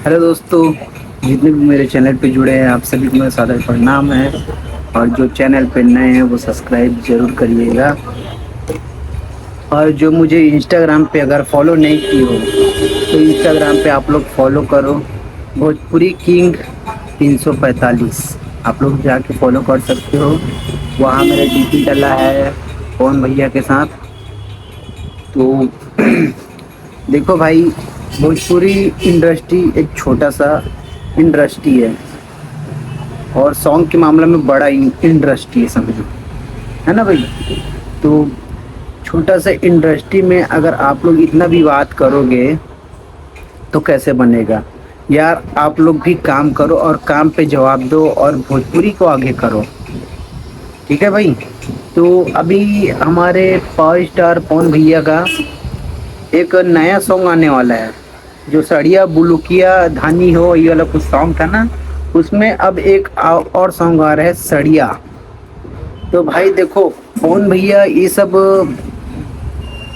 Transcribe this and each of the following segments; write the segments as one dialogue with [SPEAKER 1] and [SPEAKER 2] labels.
[SPEAKER 1] Hello दोस्तों, जितने भी मेरे चैनल पे जुड़े हैं आप सभी को मेरा सादर प्रणाम है। और जो चैनल पे नए हैं वो सब्सक्राइब जरूर करिएगा। और जो मुझे इंस्टाग्राम पे अगर फॉलो नहीं की हो तो इंस्टाग्राम पे आप लोग फॉलो करो, भोजपुरी किंग 345। आप लोग जाके फॉलो कर सकते हो। वहाँ मेरा डीपी डला है पवन भैया के साथ। तो देखो भाई, भोजपुरी इंडस्ट्री एक छोटा सा इंडस्ट्री है और सॉन्ग के मामले में बड़ा इंडस्ट्री है, समझो, है ना भाई। तो छोटा सा इंडस्ट्री में अगर आप लोग इतना भी बात करोगे तो कैसे बनेगा यार। आप लोग भी काम करो और काम पे जवाब दो और भोजपुरी को आगे करो, ठीक है भाई। तो अभी हमारे पावर स्टार पवन भैया का एक नया सॉन्ग आने वाला है, जो सड़िया बुलुकिया धानी हो ये वाला कुछ सॉन्ग था ना, उसमें अब एक और सॉन्ग आ रहा है सड़िया। तो भाई देखो, पवन भैया ये सब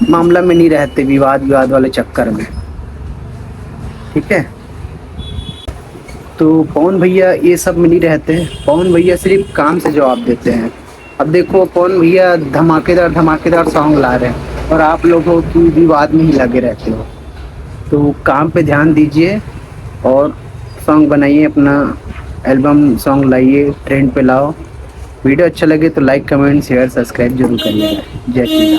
[SPEAKER 1] मामला में नहीं रहते, विवाद विवाद वाले चक्कर में, ठीक है। तो पवन भैया ये सब में नहीं रहते हैं, पवन भैया सिर्फ काम से जवाब देते हैं। अब देखो, पवन भैया धमाकेदार धमाकेदार सॉन्ग ला रहे हैं और आप लोगों की विवाद में ही लगे रहते हो। तो काम पे ध्यान दीजिए और सॉन्ग बनाइए, अपना एल्बम सॉन्ग लाइए, ट्रेंड पे लाओ। वीडियो अच्छा लगे तो लाइक कमेंट शेयर सब्सक्राइब जरूर करिएगा। जय श्री राम।